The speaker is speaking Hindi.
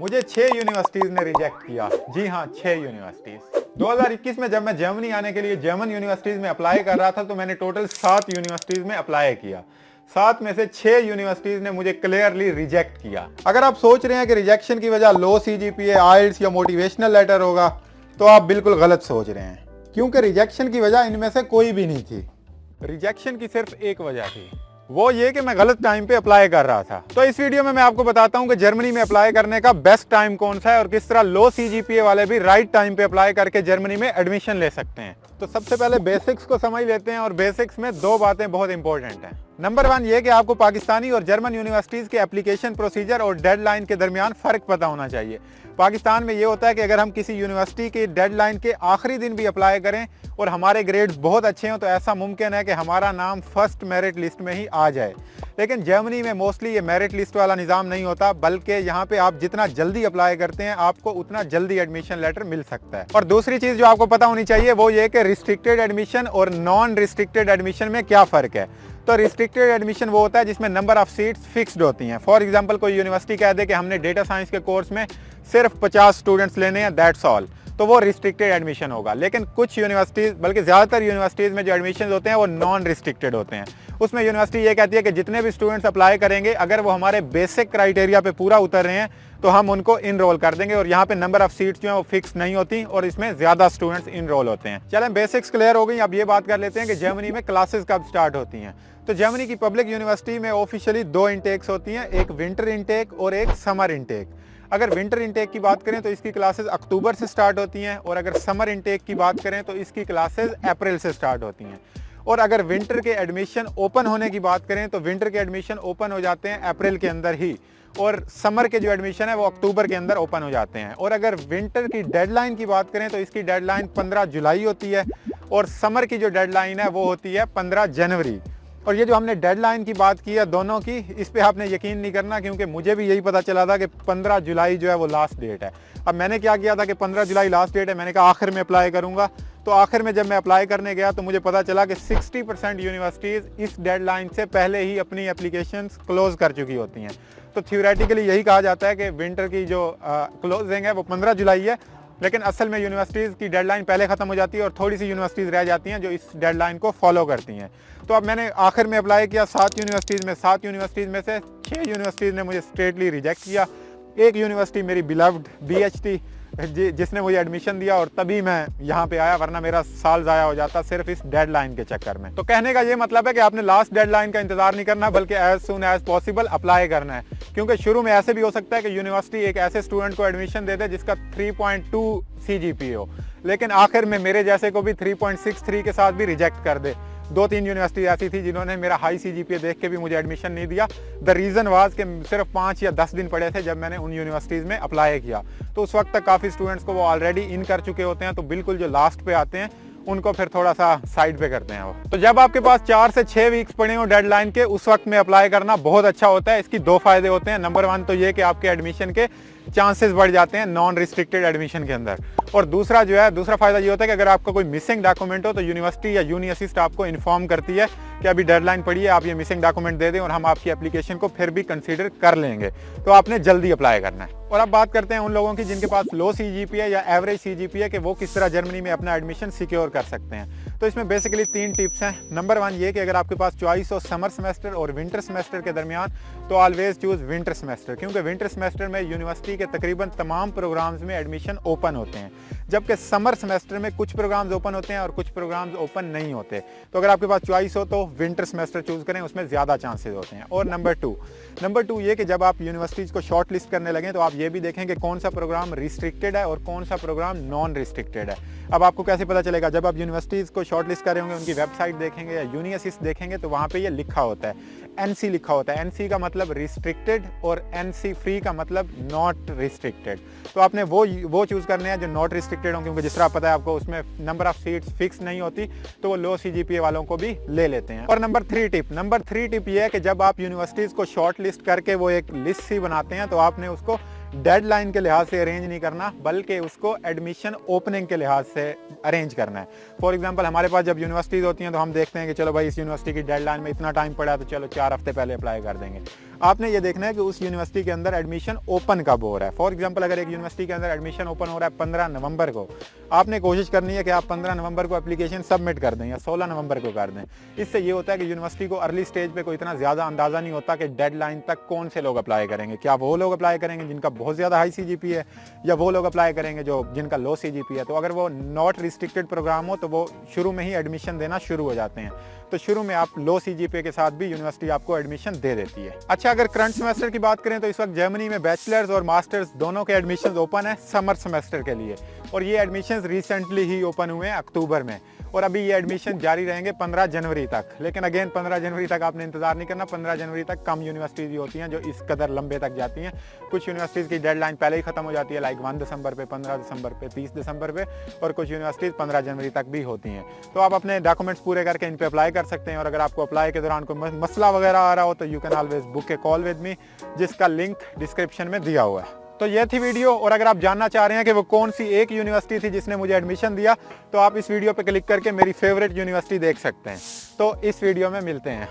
मुझे 6 यूनिवर्सिटीज ने रिजेक्ट किया। जी हाँ, 6 यूनिवर्सिटीज। 2021 में जब मैं जर्मनी आने के लिए जर्मन यूनिवर्सिटीज में अप्लाई कर रहा था तो मैंने टोटल 7 यूनिवर्सिटीज में अप्लाई किया। 7 में से 6 यूनिवर्सिटीज ने मुझे क्लियरली रिजेक्ट किया। अगर आप सोच रहे हैं कि रिजेक्शन की वजह लो सीजीपीए, आईएलटीएस या मोटिवेशनल लेटर होगा तो आप बिल्कुल गलत सोच रहे हैं, क्योंकि रिजेक्शन की वजह इनमें से कोई भी नहीं थी। रिजेक्शन की सिर्फ एक वजह थी, वो ये कि मैं गलत टाइम पे अप्लाई कर रहा था। तो इस वीडियो में मैं आपको बताता हूं कि जर्मनी में अप्लाई करने का बेस्ट टाइम कौन सा है और किस तरह लो सीजीपीए वाले भी राइट टाइम पे अप्लाई करके जर्मनी में एडमिशन ले सकते हैं। तो सबसे पहले बेसिक्स को समझ लेते हैं और बेसिक्स में 2 बातें बहुत इंपॉर्टेंट हैं। नंबर 1 ये कि आपको पाकिस्तानी और जर्मन यूनिवर्सिटीज के एप्लीकेशन प्रोसीजर और डेडलाइन के दरमियान फर्क पता होना चाहिए। पाकिस्तान में ये होता है कि अगर हम किसी यूनिवर्सिटी के डेडलाइन के आखिरी दिन भी अप्लाई करें और हमारे ग्रेड्स बहुत अच्छे हों तो ऐसा मुमकिन है कि हमारा नाम फर्स्ट मेरिट लिस्ट में ही आ जाए। लेकिन जर्मनी में मोस्टली ये मेरिट लिस्ट वाला निज़ाम नहीं होता, बल्कि यहाँ पे आप जितना जल्दी अप्लाई करते हैं आपको उतना जल्दी एडमिशन लेटर मिल सकता है। और दूसरी चीज़ जो आपको पता होनी चाहिए वो ये कि रिस्ट्रिक्टेड एडमिशन और नॉन रिस्ट्रिक्टेड एडमिशन में क्या फ़र्क है। तो रिस्ट्रिक्टेड एडमिशन वो होता है जिसमें नंबर ऑफ सीट्स फिक्स्ड होती हैं। फॉर एग्जांपल कोई यूनिवर्सिटी कह दे कि हमने डेटा साइंस के कोर्स में सिर्फ 50 स्टूडेंट्स लेने हैं, दैट्स ऑल, तो वो रिस्ट्रिक्टेड एडमिशन होगा। लेकिन कुछ यूनिवर्सिटीज़, बल्कि ज़्यादातर यूनिवर्सिटीज़ में जो एडमिशन होते हैं वो नॉन रिस्ट्रिक्टेड होते हैं। उसमें यूनिवर्सिटी ये कहती है कि जितने भी स्टूडेंट्स अप्लाई करेंगे अगर वो हमारे बेसिक क्राइटेरिया पे पूरा उतर रहे हैं तो हम उनको इनरोल कर देंगे। और यहाँ पे नंबर ऑफ सीट्स जो है वो फिक्स नहीं होती और इसमें ज़्यादा स्टूडेंट्स इनरोल होते हैं। चलें, बेसिक्स क्लियर हो गई, अब ये बात कर लेते हैं कि जर्मनी में क्लासेस कब स्टार्ट होती हैं। तो जर्मनी की पब्लिक यूनिवर्सिटी में ऑफिशियली 2 इंटेक्स होती हैं, एक विंटर इंटेक और एक समर इंटेक। अगर विंटर इंटेक की बात करें तो इसकी क्लासेस अक्टूबर से स्टार्ट होती हैं और अगर समर इंटेक की बात करें तो इसकी क्लासेस अप्रैल से स्टार्ट होती हैं। और अगर विंटर के एडमिशन ओपन होने की बात करें तो विंटर के एडमिशन ओपन हो जाते हैं अप्रैल के अंदर ही और समर के जो एडमिशन है वो अक्टूबर के अंदर ओपन हो जाते हैं। और अगर विंटर की डेडलाइन की बात करें तो इसकी डेडलाइन 15 जुलाई होती है और समर की जो डेडलाइन है वो होती है 15 जनवरी। और ये जो हमने डेडलाइन की बात की है दोनों की, इस पे आपने यकीन नहीं करना, क्योंकि मुझे भी यही पता चला था कि 15 जुलाई जो है वो लास्ट डेट है। अब मैंने क्या किया था कि 15 जुलाई लास्ट डेट है, मैंने कहा आखिर में अप्लाई करूंगा। तो आखिर में जब मैं अप्लाई करने गया तो मुझे पता चला कि 60% यूनिवर्सिटीज़ इस डेडलाइन से पहले ही अपनी एप्लीकेशंस क्लोज कर चुकी होती हैं। तो थ्योरेटिकली यही कहा जाता है कि विंटर की जो क्लोजिंग है वो 15 जुलाई है, लेकिन असल में यूनिवर्सिटीज़ की डेडलाइन पहले ख़त्म हो जाती है और थोड़ी सी यूनिवर्सिटीज़ रह जाती हैं जो इस डेडलाइन को फॉलो करती हैं। तो अब मैंने आखिर में अप्लाई किया 7 यूनिवर्सिटीज़ में। 7 यूनिवर्सिटीज़ में से 6 यूनिवर्सिटीज़ ने मुझे स्ट्रेटली रिजेक्ट किया। एक यूनिवर्सिटी मेरी बिलव्ड BHT जिसने मुझे एडमिशन दिया और तभी मैं यहाँ पे आया, वरना मेरा साल ज़ाया हो जाता सिर्फ इस डेडलाइन के चक्कर में। तो कहने का ये मतलब है कि आपने लास्ट डेडलाइन का इंतजार नहीं करना, बल्कि as soon as possible apply करना है। क्योंकि शुरू में ऐसे भी हो सकता है कि यूनिवर्सिटी एक ऐसे स्टूडेंट को एडमिशन दे दे जिसका 3.2 CGPA हो, लेकिन आखिर में मेरे जैसे को भी 3.63 के साथ भी रिजेक्ट कर दे। 2-3 यूनिवर्सिटी ऐसी थी जिन्होंने मेरा हाई CGPA देख के भी मुझे एडमिशन नहीं दिया। द रीज़न वाज कि सिर्फ 5 या 10 दिन पड़े थे जब मैंने उन यूनिवर्सिटीज़ में अप्लाई किया। तो उस वक्त तक काफ़ी स्टूडेंट्स को वो ऑलरेडी इन कर चुके होते हैं, तो बिल्कुल जो लास्ट पे आते हैं उनको फिर थोड़ा सा साइड पे करते हैं वो। तो जब आपके पास 4 से 6 वीक्स पड़े हो डेडलाइन के, उस वक्त में अप्लाई करना बहुत अच्छा होता है। इसकी 2 फायदे होते हैं। नंबर 1 तो ये कि आपके एडमिशन के चांसेस बढ़ जाते हैं नॉन रिस्ट्रिक्टेड एडमिशन के अंदर। और दूसरा फायदा ये होता है कि अगर आपका कोई मिसिंग डॉक्यूमेंट हो तो यूनिवर्सिटी या यूनी असिस्ट आपको इन्फॉर्म करती है कि अभी डेडलाइन पड़ी है, आप ये मिसिंग डॉक्यूमेंट दे दें और हम आपकी एप्लीकेशन को फिर भी कंसीडर कर लेंगे। तो आपने जल्दी अप्लाई करना है। और अब बात करते हैं उन लोगों की जिनके पास लो CGPA या एवरेज CGPA कि वो किस तरह जर्मनी में अपना एडमिशन सिक्योर कर सकते हैं। तो इसमें बेसिकली 3 टिप्स हैं। नंबर 1 ये कि अगर आपके पास चॉइस हो समर सेमेस्टर और विंटर सेमेस्टर के दरमियान तो ऑलवेज चूज विंटर सेमेस्टर, क्योंकि विंटर सेमेस्टर में यूनिवर्सिटी के तकरीबन तमाम प्रोग्राम्स में एडमिशन ओपन होते हैं, जबकि समर सेमेस्टर में कुछ प्रोग्राम्स ओपन होते हैं और कुछ प्रोग्राम्स ओपन नहीं होते। तो अगर आपके पास चॉइस हो तो विंटर सेमेस्टर चूज करें, उसमें ज़्यादा चांसेस होते हैं। और नंबर टू ये कि जब आप यूनिवर्सिटीज़ को शॉर्ट लिस्ट करने लगें तो आप ये भी देखें कि कौन सा प्रोग्राम रिस्ट्रिक्टेड है और कौन सा प्रोग्राम नॉन रिस्ट्रिक्टेड है। अब आपको कैसे पता चलेगा? जब आप यूनिवर्सिटीज़ को शॉर्ट लिस्ट कर रहे होंगे, उनकी वेबसाइट देखेंगे या यूनी असिस्ट देखेंगे तो वहाँ पे ये लिखा होता है NC लिखा होता है। NC का मतलब रिस्ट्रिक्टेड और NC फ्री का मतलब नॉट रिस्ट्रिक्टेड। तो आपने वो चूज़ करने हैं जो नॉट रिस्ट्रिक्टेड हों, क्योंकि जिस तरह पता है आपको उसमें नंबर ऑफ सीट्स फिक्स नहीं होती, तो वो लो CGPA वालों को भी ले लेते हैं। और नंबर 3 टिप ये है कि जब आप यूनिवर्सिटीज़ को शॉर्ट लिस्ट करके वो एक लिस्ट सी बनाते हैं तो आपने उसको डेडलाइन के लिहाज से अरेंज नहीं करना, बल्कि उसको एडमिशन ओपनिंग के लिहाज से अरेंज करना है। फॉर एग्जांपल हमारे पास जब यूनिवर्सिटीज़ होती हैं तो हम देखते हैं कि चलो भाई इस यूनिवर्सिटी की डेडलाइन में इतना टाइम पड़ा है तो चलो 4 हफ्ते पहले अप्लाई कर देंगे। आपने ये देखना है कि उस यूनिवर्सिटी के अंदर एडमिशन ओपन कब हो रहा है। फॉर एग्जांपल अगर एक यूनिवर्सिटी के अंदर एडमिशन ओपन हो रहा है 15 नवंबर को, आपने कोशिश करनी है कि आप 15 नवंबर को एप्लीकेशन सबमिट कर दें या 16 नवंबर को कर दें। इससे ये होता है कि यूनिवर्सिटी को अर्ली स्टेज पे कोई इतना ज़्यादा अंदाज़ा नहीं होता कि डेडलाइन तक कौन से लोग अप्लाई करेंगे। क्या वो लोग अप्लाई करेंगे जिनका बहुत ज़्यादा हाई CGPA है, या वो लोग अप्लाई करेंगे जो जिनका लो CGPA है। तो अगर वो नॉट रिस्ट्रिक्टेड प्रोग्राम हो तो वो शुरू में ही एडमिशन देना शुरू हो जाते हैं। तो शुरू में आप लो CGPA के साथ भी यूनिवर्सिटी आपको एडमिशन दे देती है। अच्छा, अगर करंट सेमेस्टर की बात करें तो इस वक्त जर्मनी में बैचलर्स और मास्टर्स दोनों के एडमिशन ओपन है समर सेमेस्टर के लिए, और ये एडमिशन रिसेंटली ही ओपन हुए हैं अक्टूबर में, और अभी ये एडमिशन जारी रहेंगे 15 जनवरी तक। लेकिन अगेन 15 जनवरी तक आपने इंतजार नहीं करना। 15 जनवरी तक कम यूनिवर्सिटीज़ होती हैं जो इस कदर लंबे तक जाती हैं। कुछ यूनिवर्सिटीज़ की डेडलाइन पहले ही खत्म हो जाती है, लाइक 1 दिसंबर पे, 15 दिसंबर पे, 30 दिसंबर पे, और कुछ यूनिवर्सिटीज़ 15 जनवरी तक भी होती हैं। तो आप अपने डॉक्यूमेंट्स पूरे करके इन पे अप्लाई कर सकते हैं, और अगर आपको अप्लाई के दौरान कोई मसला वगैरह आ रहा हो तो you can always book A call with me, जिसका लिंक डिस्क्रिप्शन में दिया हुआ है। तो ये थी वीडियो, और अगर आप जानना चाह रहे हैं कि वो कौन सी एक यूनिवर्सिटी थी जिसने मुझे एडमिशन दिया, तो आप इस वीडियो पे क्लिक करके मेरी फेवरेट यूनिवर्सिटी देख सकते हैं। तो इस वीडियो में मिलते हैं।